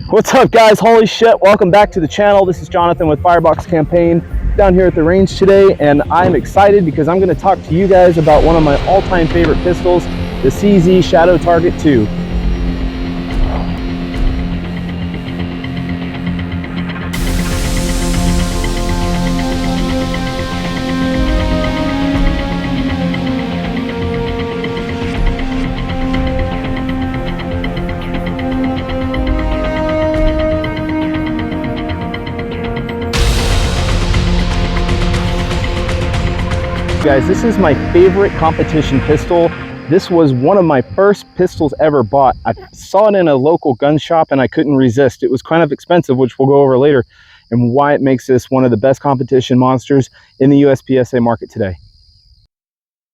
What's up, guys? Holy shit, welcome back to the channel. This is Jonathan with Firebox Campaign down here at the range today, and I'm excited because I'm going to talk to you guys about one of my all-time favorite pistols, the CZ Shadow Target 2. Guys, this is my favorite competition pistol. This was one of my first pistols ever bought. I saw it in a local gun shop and I couldn't resist. It was kind of expensive, which we'll go over later, and why it makes this one of the best competition monsters in the USPSA market today.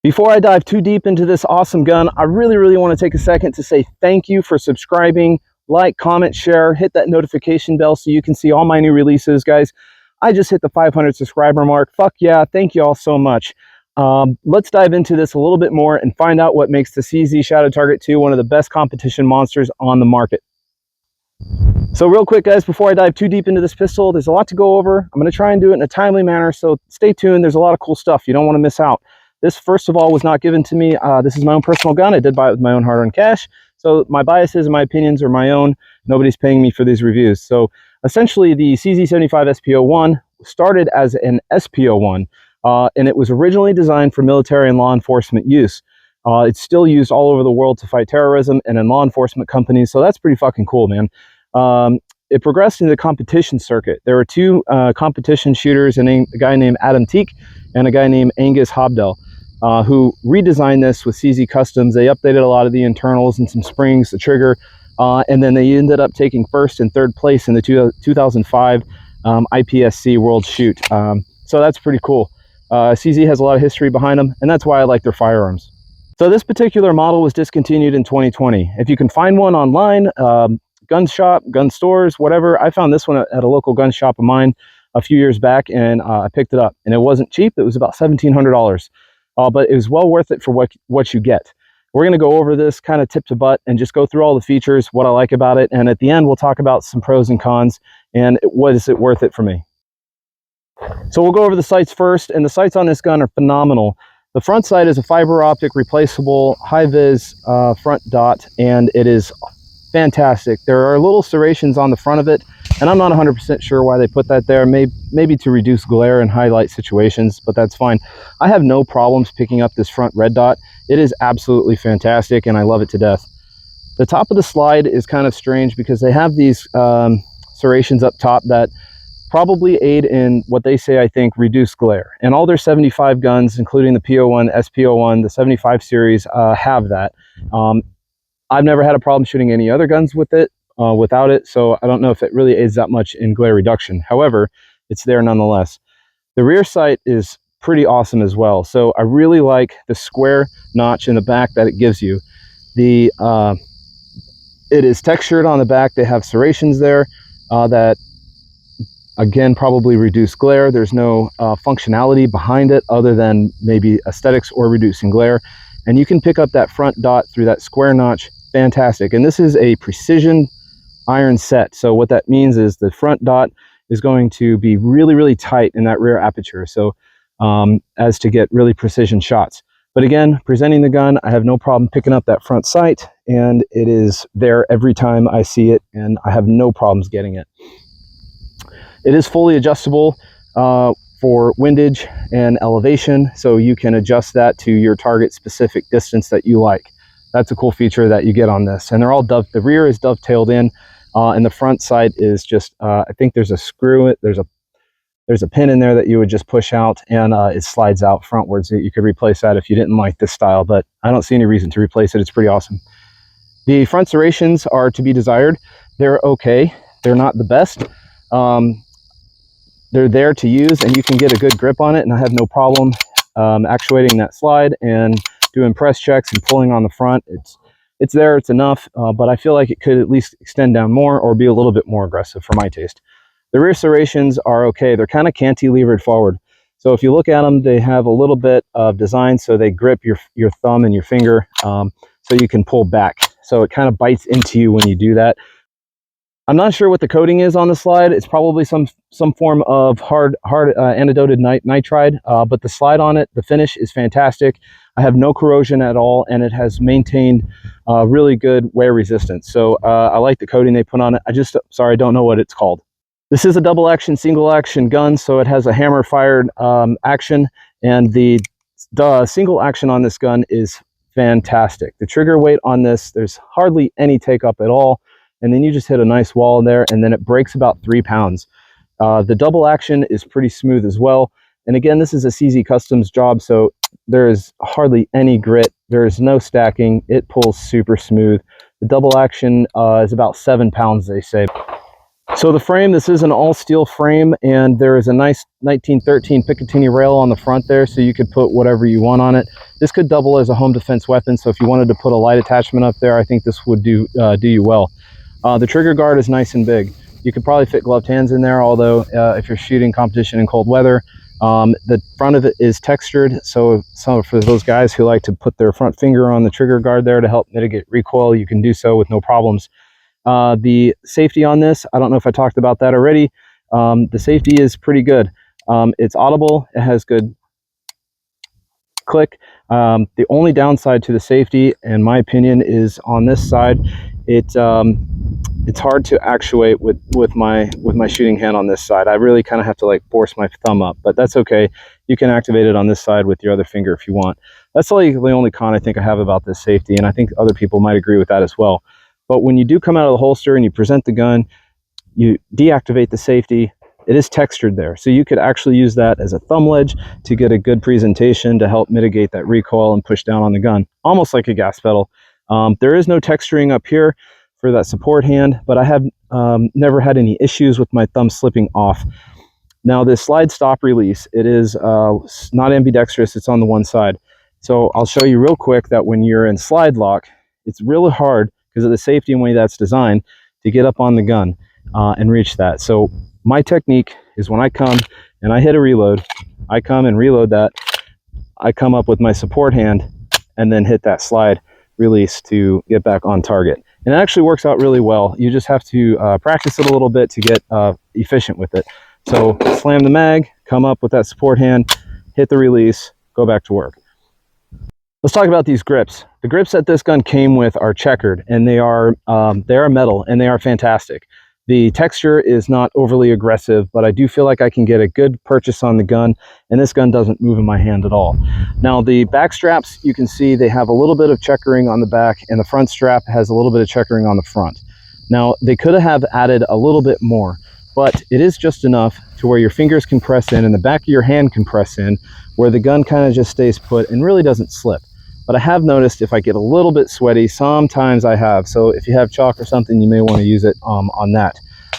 Before I dive too deep into this awesome gun, I really want to take a second to say thank you for subscribing, like, comment, share, hit that notification bell so you can see all my new releases. Guys, I just hit the 500 subscriber mark. Fuck yeah, thank you all so much. Let's dive into this a little bit more and find out what makes the CZ Shadow Target 2 one of the best competition monsters on the market. So real quick, guys, before I dive too deep into this pistol, there's a lot to go over. I'm going to try and do it in a timely manner, so stay tuned. There's a lot of cool stuff you don't want to miss out. This, first of all, was not given to me. This is my own personal gun. I did buy it with my own hard-earned cash, so my biases and my opinions are my own. Nobody's paying me for these reviews. So essentially, the CZ75 SP-01 started as an SP-01. And it was originally designed for military and law enforcement use. It's still used all over the world to fight terrorism and in law enforcement companies, so that's pretty fucking cool, man. It progressed into the competition circuit. There were two competition shooters, a guy named Adam Teak and a guy named Angus Hobdell, who redesigned this with CZ Customs. They updated a lot of the internals and some springs, the trigger, and then they ended up taking first and third place in the 2005 IPSC World Shoot. So that's pretty cool. CZ has a lot of history behind them, and that's why I like their firearms. So this particular model was discontinued in 2020. If you can find one online, gun shop, gun stores, whatever, I found this one at a local gun shop of mine a few years back, and I picked it up. And it wasn't cheap. It was about $1,700, but it was well worth it for what you get. We're going to go over this kind of tip to butt and just go through all the features, what I like about it, and at the end we'll talk about some pros and cons and what is it worth it for me. So we'll go over the sights first, and the sights on this gun are phenomenal. The front sight is a fiber optic replaceable high-vis front dot, and it is fantastic. There are little serrations on the front of it, and I'm not 100% sure why they put that there. Maybe to reduce glare in highlight situations, but that's fine. I have no problems picking up this front red dot. It is absolutely fantastic, and I love it to death. The top of the slide is kind of strange because they have these serrations up top that probably aid in what they say, I think, reduce glare. And all their 75 guns, including the P01, SP-01, the 75 series, have that. I've never had a problem shooting any other guns with it, without it, so I don't know if it really aids that much in glare reduction. However, it's there nonetheless. The rear sight is pretty awesome as well. So I really like the square notch in the back that it gives you. It is textured on the back. They have serrations there that, again, probably reduce glare. There's no functionality behind it other than maybe aesthetics or reducing glare. And you can pick up that front dot through that square notch. Fantastic. And this is a precision iron set. So what that means is the front dot is going to be really tight in that rear aperture, so as to get really precision shots. But again, presenting the gun, I have no problem picking up that front sight, and it is there every time I see it, and I have no problems getting it. It is fully adjustable for windage and elevation, so you can adjust that to your target specific distance that you like. That's a cool feature that you get on this. And they're all the rear is dovetailed in, and the front sight is just, I think there's a screw, there's a pin in there that you would just push out, and it slides out frontwards. You could replace that if you didn't like this style, but I don't see any reason to replace it. It's pretty awesome. The front serrations are to be desired. They're okay. They're not the best. They're there to use, and you can get a good grip on it, and I have no problem actuating that slide and doing press checks and pulling on the front. It's there, it's enough, but I feel like it could at least extend down more or be a little bit more aggressive for my taste. The rear serrations are okay. They're kind of cantilevered forward. So if you look at them, they have a little bit of design, so they grip your thumb and your finger, so you can pull back. So it kind of bites into you when you do that. I'm not sure what the coating is on the slide. It's probably some form of hard antidoted nitride, but the slide on it, the finish is fantastic. I have no corrosion at all, and it has maintained really good wear resistance. So I like the coating they put on it. Sorry, I don't know what it's called. This is a double action, single action gun, so it has a hammer fired action, and the single action on this gun is fantastic. The trigger weight on this, there's hardly any take up at all, and then you just hit a nice wall in there, and then it breaks about 3 pounds. The double action is pretty smooth as well, and again, this is a CZ Customs job, so there is hardly any grit. There is no stacking. It pulls super smooth. The double action is about 7 pounds, they say. So the frame, this is an all steel frame, and there is a nice 1913 Picatinny rail on the front there, so you could put whatever you want on it. This could double as a home defense weapon, so if you wanted to put a light attachment up there, I think this would do you well. The trigger guard is nice and big. You could probably fit gloved hands in there, although if you're shooting competition in cold weather, the front of it is textured, so for those guys who like to put their front finger on the trigger guard there to help mitigate recoil, you can do so with no problems. The safety on this, I don't know if I talked about that already. The safety is pretty good. It's audible, it has good click. The only downside to the safety, in my opinion, is on this side. It's hard to actuate with my shooting hand on this side. I really kind of have to like force my thumb up, but that's okay. You can activate it on this side with your other finger if you want. That's like the only con I think I have about this safety, and I think other people might agree with that as well. But when you do come out of the holster and you present the gun, you deactivate the safety. It is textured there, so you could actually use that as a thumb ledge to get a good presentation to help mitigate that recoil and push down on the gun, almost like a gas pedal. There is no texturing up here for that support hand, but I have never had any issues with my thumb slipping off. Now this slide stop release, it is not ambidextrous, it's on the one side. So I'll show you real quick that when you're in slide lock, it's really hard because of the safety and way that's designed to get up on the gun and reach that. So my technique is when I come and I hit a reload, I come and reload that, I come up with my support hand and then hit that slide release to get back on target. And it actually works out really well. You just have to practice it a little bit to get efficient with it. So slam the mag, come up with that support hand, hit the release, go back to work. Let's talk about these grips. The grips that this gun came with are checkered, and they are metal, and they are fantastic. The texture is not overly aggressive, but I do feel like I can get a good purchase on the gun, and this gun doesn't move in my hand at all. Now the back straps, you can see they have a little bit of checkering on the back, and the front strap has a little bit of checkering on the front. Now they could have added a little bit more, but it is just enough to where your fingers can press in and the back of your hand can press in, where the gun kind of just stays put and really doesn't slip. But I have noticed if I get a little bit sweaty, sometimes I have. So if you have chalk or something, you may want to use it on that.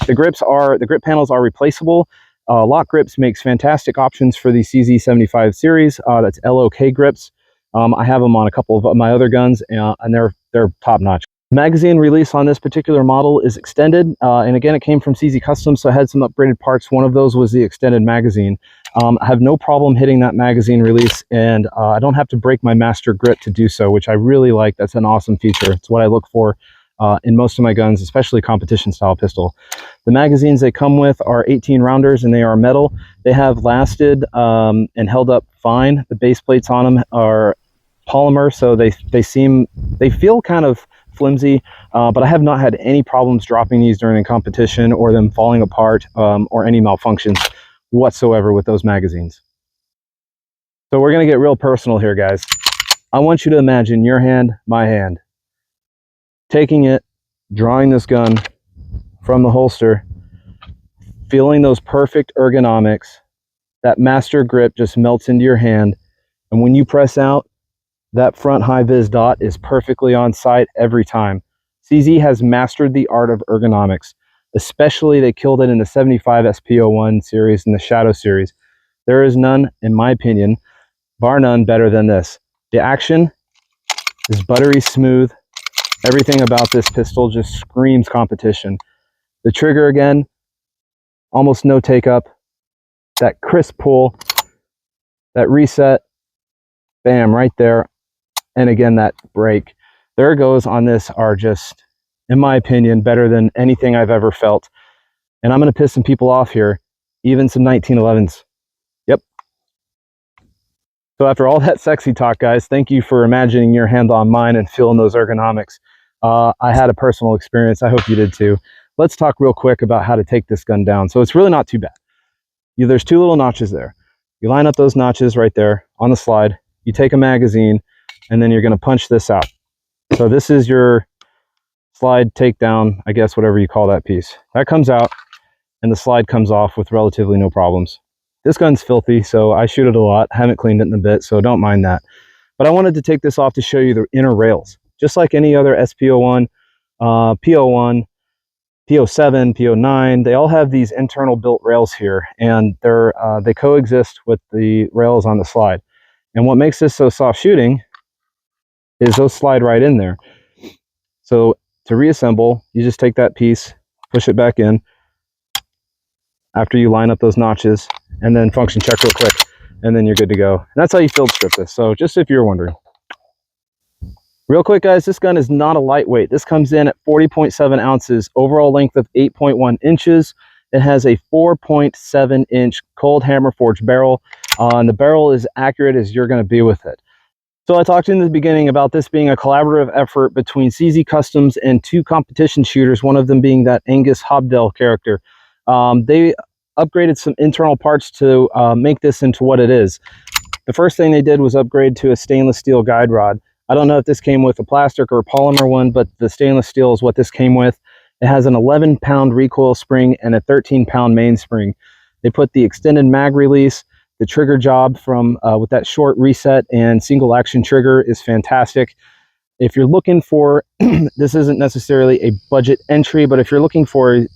The grip panels are replaceable. Lock Grips makes fantastic options for the CZ75 series. That's LOK grips. I have them on a couple of my other guns, and they're top notch. Magazine release on this particular model is extended, and again, it came from CZ Customs, so I had some upgraded parts. One of those was the extended magazine. I have no problem hitting that magazine release, and I don't have to break my master grip to do so, which I really like. That's an awesome feature. It's what I look for in most of my guns, especially competition style pistol. The magazines they come with are 18 rounders, and they are metal. They have lasted and held up fine. The base plates on them are polymer, so they feel kind of flimsy, but I have not had any problems dropping these during a competition or them falling apart or any malfunctions whatsoever with those magazines. So we're going to get real personal here, guys. I want you to imagine your hand, my hand, taking it, drawing this gun from the holster, feeling those perfect ergonomics, that master grip just melts into your hand, and when you press out, that front high-vis dot is perfectly on sight every time. CZ has mastered the art of ergonomics. Especially, they killed it in the 75 SP-01 series and the Shadow series. There is none, in my opinion, bar none, better than this. The action is buttery smooth. Everything about this pistol just screams competition. The trigger, again, almost no take up. That crisp pull, that reset, bam, right there. And again, that break. The ergos on this are just in my opinion, better than anything I've ever felt. And I'm going to piss some people off here, even some 1911s. Yep. So after all that sexy talk, guys, thank you for imagining your hand on mine and feeling those ergonomics. I had a personal experience. I hope you did too. Let's talk real quick about how to take this gun down. So it's really not too bad. There's two little notches there. You line up those notches right there on the slide. You take a magazine, and then you're going to punch this out. So this is your slide takedown, I guess, whatever you call that piece. That comes out, and the slide comes off with relatively no problems. This gun's filthy, so I shoot it a lot. Haven't cleaned it in a bit, so don't mind that. But I wanted to take this off to show you the inner rails. Just like any other SP-01, P-01, P-07, P-09, they all have these internal built rails here, and they coexist with the rails on the slide. And what makes this so soft shooting is those slide right in there. So to reassemble, you just take that piece, push it back in after you line up those notches, and then function check real quick, and then you're good to go. And that's how you field strip this. So just if you're wondering. Real quick, guys, this gun is not a lightweight. This comes in at 40.7 ounces, overall length of 8.1 inches. It has a 4.7 inch cold hammer forged barrel, and the barrel is accurate as you're going to be with it. So I talked in the beginning about this being a collaborative effort between CZ Customs and two competition shooters, one of them being that Angus Hobdell character. They upgraded some internal parts to make this into what it is. The first thing they did was upgrade to a stainless steel guide rod. I don't know if this came with a plastic or a polymer one, but the stainless steel is what this came with. It has an 11-pound recoil spring and a 13-pound mainspring. They put the extended mag release. The trigger job from with that short reset and single action trigger is fantastic. If you're looking for, this isn't necessarily a budget entry, but if you're looking for a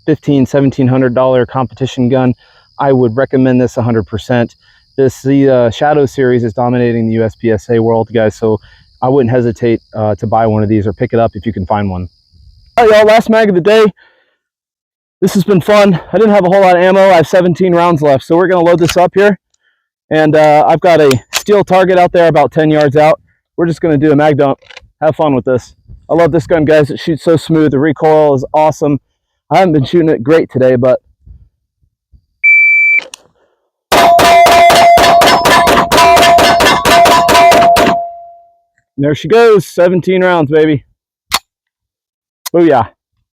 $1,500–1,700 competition gun, I would recommend this 100%. The Shadow series is dominating the USPSA world, guys, so I wouldn't hesitate to buy one of these or pick it up if you can find one. All right, y'all, last mag of the day. This has been fun. I didn't have a whole lot of ammo. I have 17 rounds left, so we're going to load this up here. And I've got a steel target out there about 10 yards out. We're just going to do a mag dump. Have fun with this. I love this gun, guys. It shoots so smooth. The recoil is awesome. I haven't been shooting it great today, but there she goes. 17 rounds, baby. Booyah.